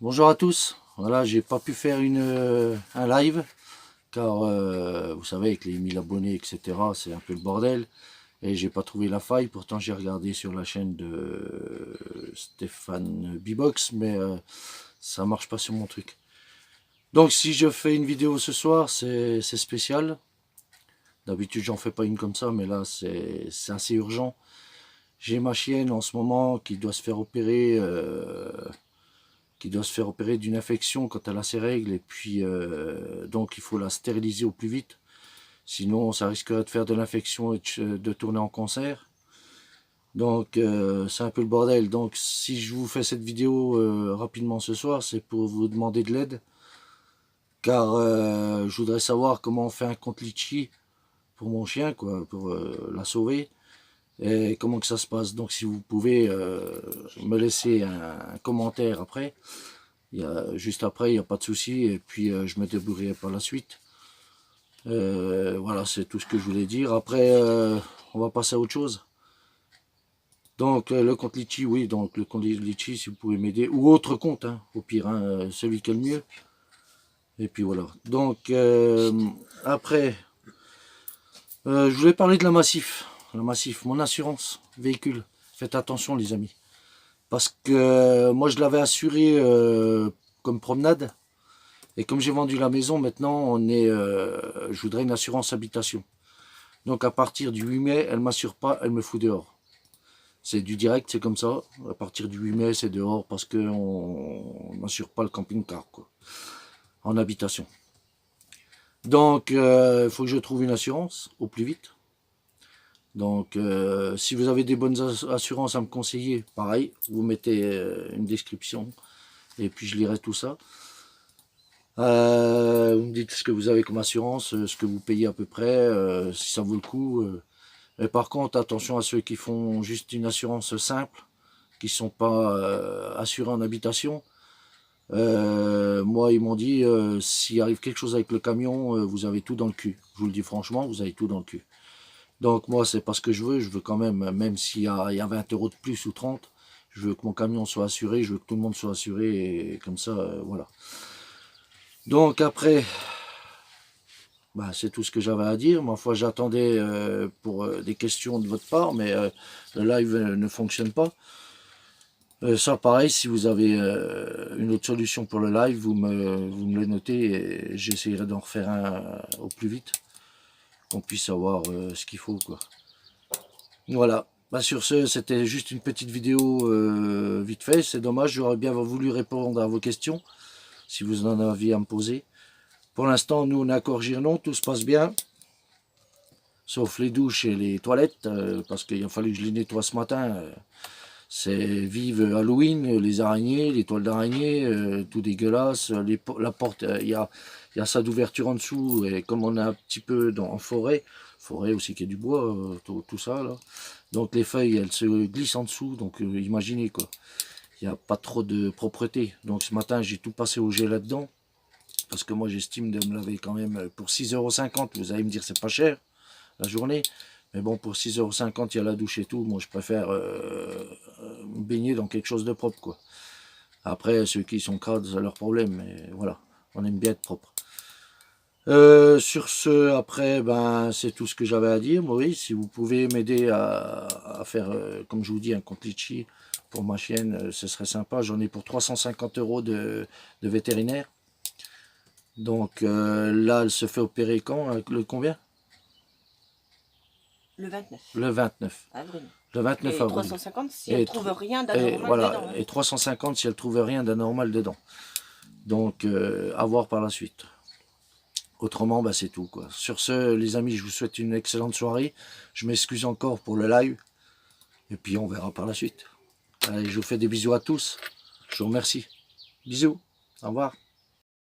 Bonjour à tous. Voilà, j'ai pas pu faire un live car vous savez avec les 1000 abonnés etc c'est un peu le bordel et j'ai pas trouvé la faille. Pourtant j'ai regardé sur la chaîne de Stéphane Bibox mais ça marche pas sur mon truc. Donc si je fais une vidéo ce soir c'est spécial. D'habitude j'en fais pas une comme ça mais là c'est assez urgent. J'ai ma chienne en ce moment qui doit se faire opérer d'une infection quand elle a ses règles, et puis donc il faut la stériliser au plus vite, sinon ça risquerait de faire de l'infection et de tourner en cancer. Donc c'est un peu le bordel. Donc si je vous fais cette vidéo rapidement ce soir, c'est pour vous demander de l'aide, car je voudrais savoir comment on fait un compte Litchi pour mon chien, quoi, pour la sauver, et comment que ça se passe. Donc si vous pouvez me laisser un commentaire après, juste après, il n'y a pas de souci, et puis je me débrouillerai par la suite. Voilà, c'est tout ce que je voulais dire. Après, on va passer à autre chose. Donc, le compte Litchi, oui, donc le compte Litchi, si vous pouvez m'aider, ou autre compte, hein, au pire, hein, celui qui est le mieux. Et puis voilà. Donc, après, je voulais parler de la Massif. La Massif, mon assurance véhicule. Faites attention, les amis. Parce que moi, je l'avais assuré comme promenade. Et comme j'ai vendu la maison, maintenant, je voudrais une assurance habitation. Donc à partir du 8 mai, elle ne m'assure pas, elle me fout dehors. C'est du direct, c'est comme ça. À partir du 8 mai, c'est dehors parce qu'on n'assure pas le camping-car, quoi, en habitation. Donc il faut que je trouve une assurance au plus vite. Donc si vous avez des bonnes assurances à me conseiller, pareil, vous mettez une description et puis je lirai tout ça. Vous me dites ce que vous avez comme assurance, ce que vous payez à peu près, si ça vaut le coup. Mais par contre, attention à ceux qui font juste une assurance simple, qui ne sont pas assurés en habitation. Moi, ils m'ont dit, s'il arrive quelque chose avec le camion, vous avez tout dans le cul. Je vous le dis franchement, vous avez tout dans le cul. Donc moi, c'est pas ce que je veux quand même s'il y a 20 € de plus ou 30, je veux que mon camion soit assuré, je veux que tout le monde soit assuré, et comme ça, voilà. Donc après, bah, c'est tout ce que j'avais à dire. Ma foi, j'attendais pour des questions de votre part, mais le live ne fonctionne pas. Ça, pareil, si vous avez une autre solution pour le live, vous me le notez et j'essaierai d'en refaire un au plus vite, qu'on puisse savoir ce qu'il faut, quoi. Voilà. Bah, sur ce, c'était juste une petite vidéo vite fait. C'est dommage, j'aurais bien voulu répondre à vos questions, si vous en aviez à me poser. Pour l'instant, nous, on est à Corgirnon, tout se passe bien. Sauf les douches et les toilettes, parce qu'il a fallu que je les nettoie ce matin. C'est vive Halloween, les araignées, les toiles d'araignée, tout dégueulasse. La porte, il y a ça d'ouverture en dessous, et comme on est un petit peu en forêt aussi qu'il y a du bois, tout ça là. Donc les feuilles, elles se glissent en dessous, donc imaginez quoi. Il n'y a pas trop de propreté. Donc ce matin, j'ai tout passé au gel là-dedans, parce que moi j'estime de me laver quand même pour 6,50 €. Vous allez me dire, c'est pas cher la journée. Mais bon, pour 6,50 €, il y a la douche et tout. Moi, je préfère me baigner dans quelque chose de propre, quoi. Après, ceux qui sont crades, c'est leur problème. Mais voilà, on aime bien être propre. Sur ce, après, ben, c'est tout ce que j'avais à dire. Maurice, si vous pouvez m'aider à faire, comme je vous dis, un compte Litchi pour ma chienne, ce serait sympa. J'en ai pour 350 € de vétérinaire. Donc là, elle se fait opérer quand? Le combien? Le 29 Le 29. avril. Le 29 Et avril. 350 si elle ne trouve rien d'anormal voilà, dedans. Hein. et 350 si elle trouve rien d'anormal dedans. Donc, à voir par la suite. Autrement, bah, c'est tout, quoi. Sur ce, les amis, je vous souhaite une excellente soirée. Je m'excuse encore pour le live. Et puis, on verra par la suite. Allez, je vous fais des bisous à tous. Je vous remercie. Bisous. Au revoir.